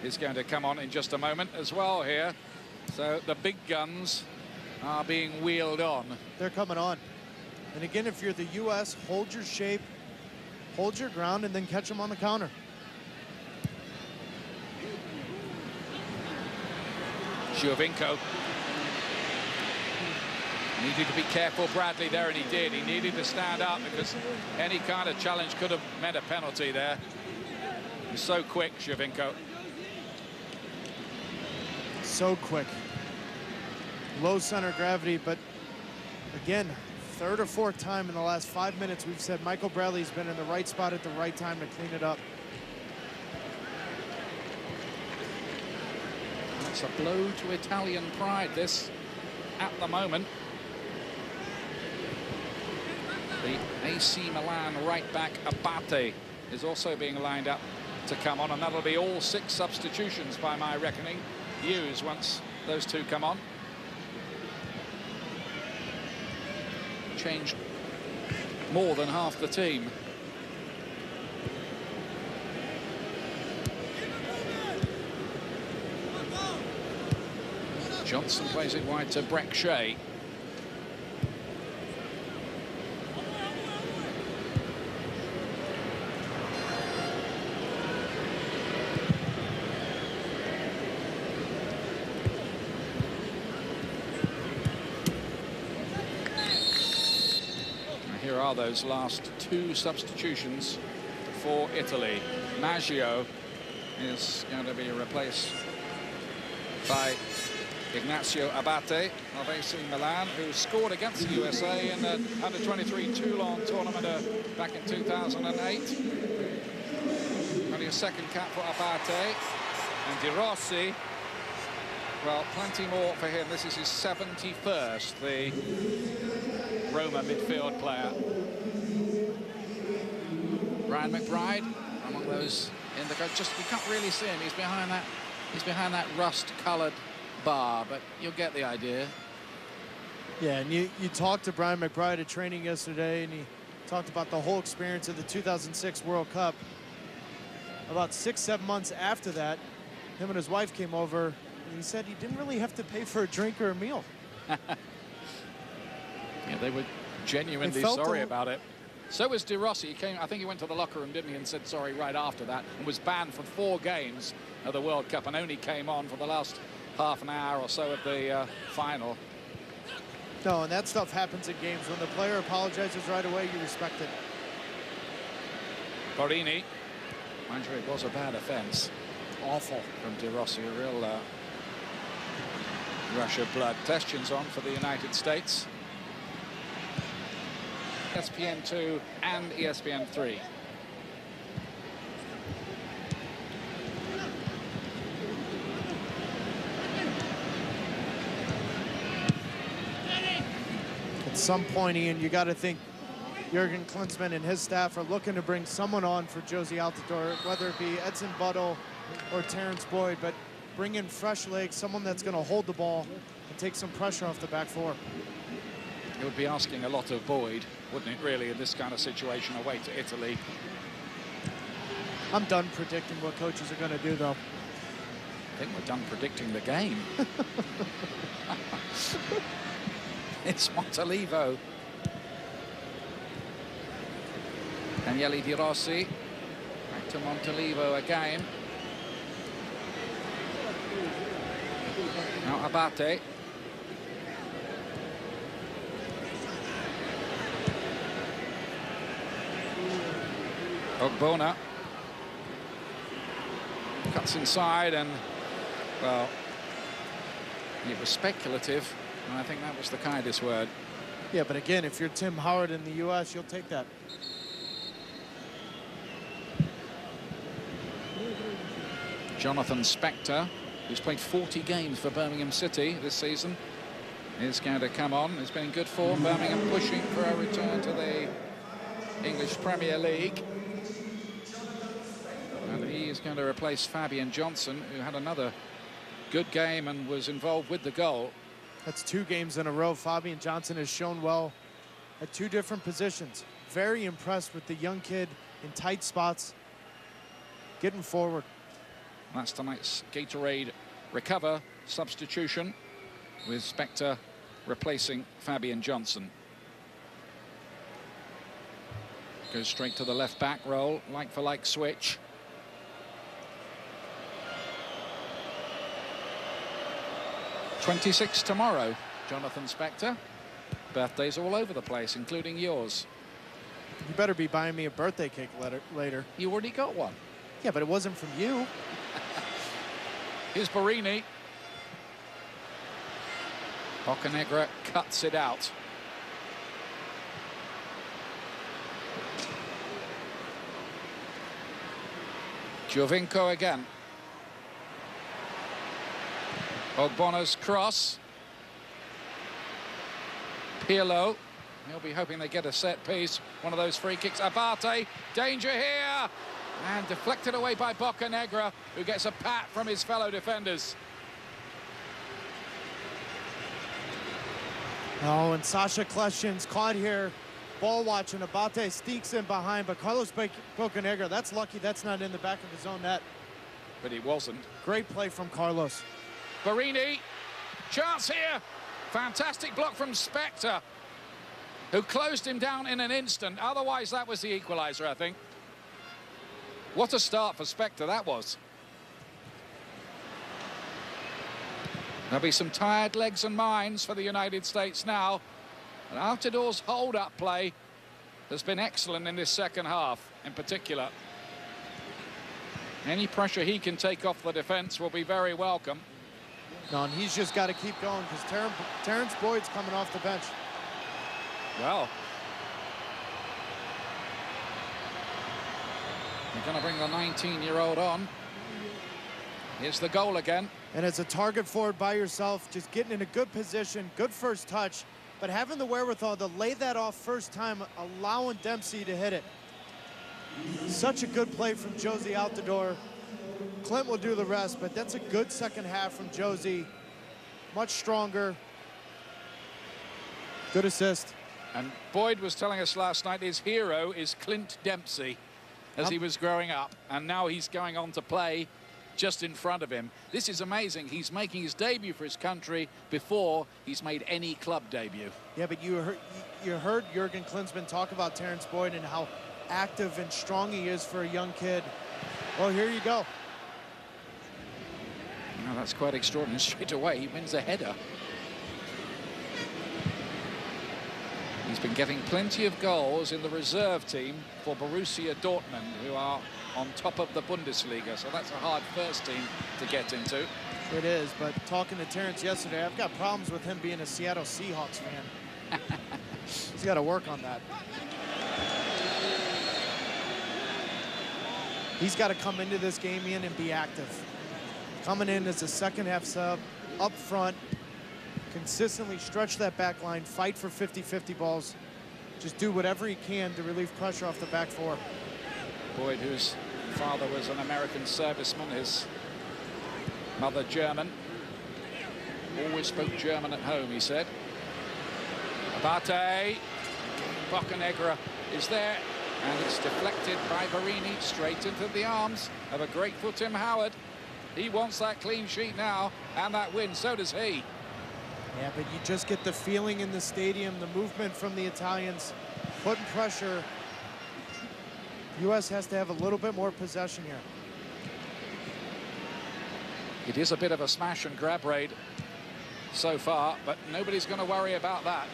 is going to come on in just a moment as well here. So the big guns are being wheeled on. They're coming on. And again, if you're the U.S., hold your shape, hold your ground, and then catch them on the counter. Giovinco needed to be careful, Bradley, there, and he did. He needed to stand up because any kind of challenge could have meant a penalty there. He's so quick, Giovinco. So quick. Low center of gravity, but again, third or fourth time in the last 5 minutes we've said Michael Bradley's been in the right spot at the right time to clean it up. That's a blow to Italian pride, this, at the moment. The AC Milan right back, Abate, is also being lined up to come on, and that'll be all 6 substitutions by my reckoning, used once those two come on. Changed more than half the team. Johnson plays it wide to Breck Shea. Here are those last 2 substitutions for Italy. Maggio is going to be replaced by Ignacio Abate of AC Milan, who scored against the USA in the under-23 Toulon tournament back in 2008. Only a second cap for Abate. And De Rossi, well, plenty more for him. This is his 71st, the Roma midfield player. Brian McBride, among those in the just you can't really see him. He's behind that rust-coloured bar, but you'll get the idea. Yeah, and you talked to Brian McBride at training yesterday, and he talked about the whole experience of the 2006 World Cup. About 6-7 months after that, him and his wife came over, and he said he didn't really have to pay for a drink or a meal. Yeah, they were genuinely sorry about it. So was De Rossi. He came, I think he went to the locker room, didn't he, and said sorry right after that, and was banned for 4 games of the World Cup and only came on for the last half an hour or so of the final. No, and that stuff happens in games. When the player apologizes right away, you respect it. Borini. Mind you, it was a bad offence. Awful. From De Rossi, a real rush of blood. Questions on for the United States. ESPN2 and ESPN3. At some point, Ian, you got to think Jurgen Klinsmann and his staff are looking to bring someone on for Jozy Altidore, whether it be Edson Buttle or Terrence Boyd, but bring in fresh legs, someone that's going to hold the ball and take some pressure off the back four. It would be asking a lot of Boyd, wouldn't it, really, in this kind of situation away to Italy. I'm done predicting what coaches are going to do, though. I think we're done predicting the game. It's Montalivo. Daniele De Rossi. Back to Montalivo again. Now Abate. Ogbonna cuts inside, and well, it was speculative, and I think that was the kindest word. Yeah, but again, if you're Tim Howard in the U.S., you'll take that. Jonathan Spector, who's played 40 games for Birmingham City this season, is going to come on. He's been in good form. Birmingham pushing for a return to the English Premier League. And he is going to replace Fabian Johnson, who had another good game and was involved with the goal. That's 2 games in a row. Fabian Johnson has shown well at 2 different positions. Very impressed with the young kid in tight spots, getting forward. That's tonight's Gatorade Recover substitution, with Spector replacing Fabian Johnson. Goes straight to the left back roll, like for like switch. "26 tomorrow, Jonathan Spector. Birthdays all over the place, including yours. You better be buying me a birthday cake later. You already got one. Yeah, but it wasn't from you. Here's Barini. Boccanegra cuts it out. Giovinco again. Ogbona's cross. Pirlo. He'll be hoping they get a set piece. One of those free kicks. Abate. Danger here. And deflected away by Boccanegra, who gets a pat from his fellow defenders. Oh, and Sasha Kleshin's caught here. Ball watching. Abate sneaks in behind, but Carlos Boccanegra, that's lucky that's not in the back of his own net. But he wasn't. Great play from Carlos. Barini. Chance here. Fantastic block from Spector, who closed him down in an instant. Otherwise, that was the equaliser, I think. What a start for Spector that was. There'll be some tired legs and minds for the United States now. And Altidor's hold-up play has been excellent in this second half, in particular. Any pressure he can take off the defence will be very welcome. No, and he's just got to keep going because Terrence Boyd's coming off the bench. Well, you're going to bring the 19-year-old on. Here's the goal again. And it's a target forward by yourself, just getting in a good position, good first touch, but having the wherewithal to lay that off first time, allowing Dempsey to hit it. Such a good play from Jozy Altidore. Clint will do the rest, but that's a good second half from Jozy. Much stronger. Good assist. And Boyd was telling us last night his hero is Clint Dempsey as he was growing up, and now he's going on to play just in front of him. This is amazing. He's making his debut for his country before he's made any club debut. Yeah, but you heard Jurgen Klinsmann talk about Terrence Boyd and how active and strong he is for a young kid. Well, here you go. Now that's quite extraordinary. Straight away, he wins a header. He's been getting plenty of goals in the reserve team for Borussia Dortmund, who are on top of the Bundesliga, so that's a hard first team to get into. It is, but talking to Terrence yesterday, I've got problems with him being a Seattle Seahawks fan. He's got to work on that. He's got to come into this game, Ian, and be active. Coming in as a second half sub, up front, consistently stretch that back line, fight for 50-50 balls, just do whatever he can to relieve pressure off the back four. Boyd, whose father was an American serviceman, his mother German. Always spoke German at home, he said. Abate. Boccanegra is there, and it's deflected by Barini straight into the arms of a grateful Tim Howard. He wants that clean sheet now and that win, so does he. Yeah, but you just get the feeling in the stadium, the movement from the Italians, putting pressure. U.S. has to have a little bit more possession here. It is a bit of a smash and grab raid so far, but nobody's going to worry about that.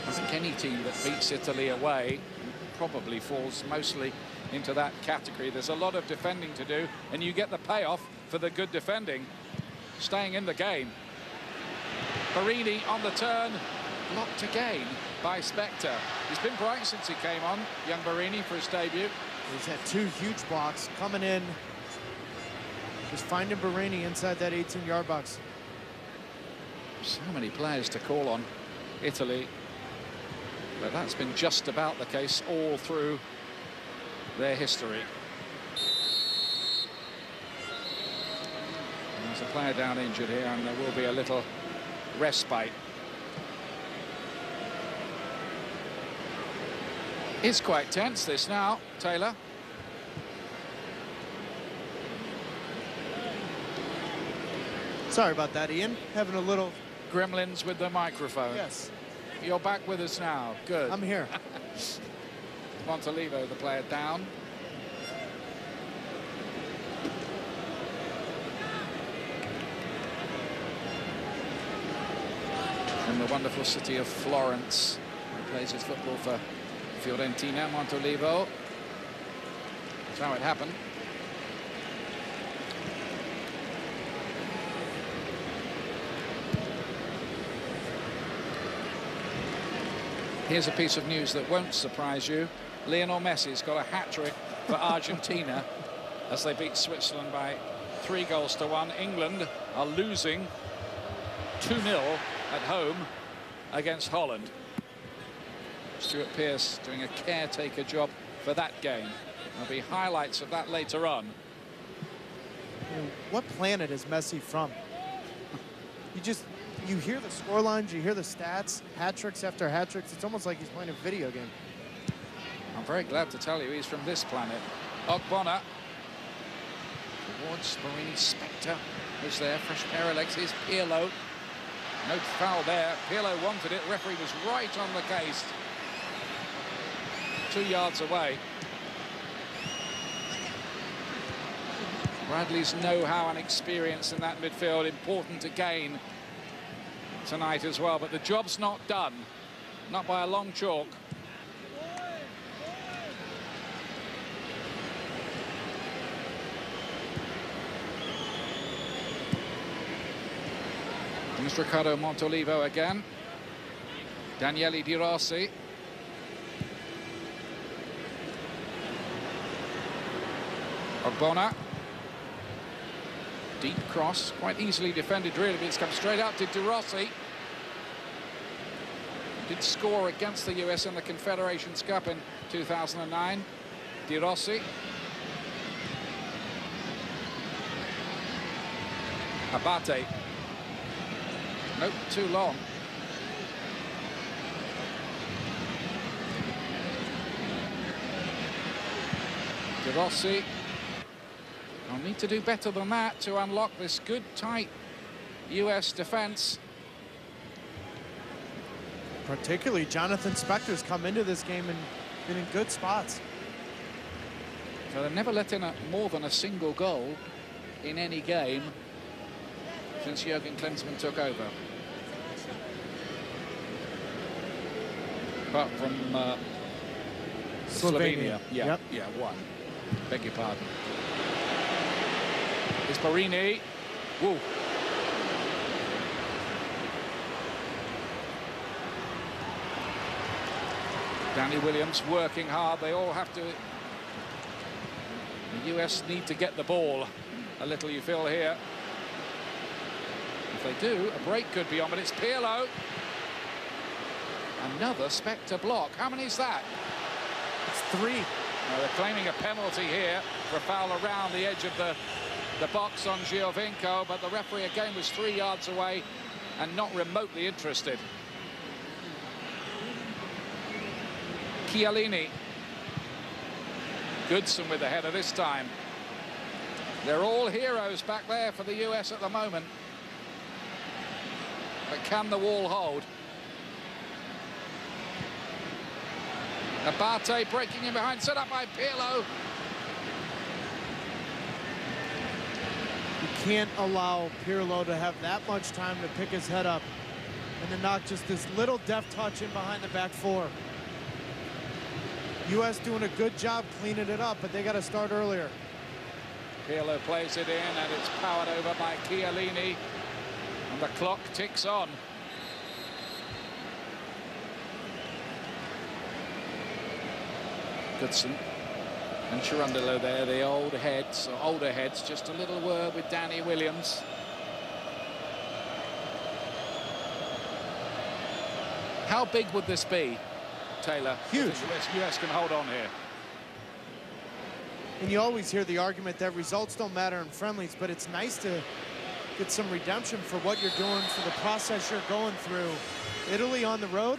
I think any team that beats Italy away probably falls mostly into that category. There's a lot of defending to do, and you get the payoff for the good defending, staying in the game. Barini on the turn, blocked again by Spector. He's been bright since he came on, young Barini, for his debut. He's had two huge blocks coming in, just finding Barini inside that 18-yard box. So many players to call on Italy, but that's been just about the case all through their history. And there's a player down injured here, and there will be a little respite. It's quite tense, this now, Taylor. Sorry about that, Ian. Having a little... Gremlins with the microphone. Yes. You're back with us now. Good. I'm here. Montolivo, the player, down. From the wonderful city of Florence, he plays his football for Fiorentina. Montolivo. That's how it happened. Here's a piece of news that won't surprise you. Lionel Messi's got a hat-trick for Argentina as they beat Switzerland by 3-1. England are losing 2-0 at home against Holland. Stuart Pearce doing a caretaker job for that game. There'll be highlights of that later on. What planet is Messi from? You hear the scorelines, you hear the stats, hat tricks after hat tricks. It's almost like he's playing a video game. I'm very glad to tell you he's from this planet. Ogbonna towards Marini. Spector was there, fresh pair of legs. Here's Pirlo. No foul there. Pirlo wanted it. Referee was right on the case. 2 yards away. Bradley's know-how and experience in that midfield important again tonight as well, but the job's not done, not by a long chalk. There's Ricardo Montolivo again. Daniele Di Rossi. Ogbonna. Deep cross, quite easily defended really, but it's come straight out to Di Rossi. Did score against the US in the Confederations Cup in 2009. Di Rossi. Abate. Nope, too long. Di Rossi. I'll need to do better than that to unlock this good, tight US defense. Particularly, Jonathan Spector's come into this game and been in good spots. So they've never let in more than a single goal in any game since Jurgen Klinsmann took over. Apart from Slovenia. Yeah, yep. Yeah, one. Beg your pardon. It's Marini. Woo. Danny Williams working hard. They all have to. The US need to get the ball a little, you feel here. If they do, a break could be on, but it's Pirlo. Another Spector block. How many is that? It's 3. They're claiming a penalty here for a foul around the edge of the box on Giovinco, but the referee again was 3 yards away and not remotely interested. Chiellini. Goodson with the header this time. They're all heroes back there for the US at the moment. But can the wall hold? Abate breaking in behind, set up by Pirlo. You can't allow Pirlo to have that much time to pick his head up and to knock just this little deft touch in behind the back 4. U.S. doing a good job cleaning it up, but they got to start earlier. Pirlo plays it in, and it's powered over by Chiellini, and the clock ticks on. Goodson and Cherundolo there, the old heads, or older heads. Just a little word with Danny Williams. How big would this be, Taylor? Huge. US can hold on here. And you always hear the argument that results don't matter in friendlies, but it's nice to get some redemption for what you're doing, for the process you're going through. Italy on the road,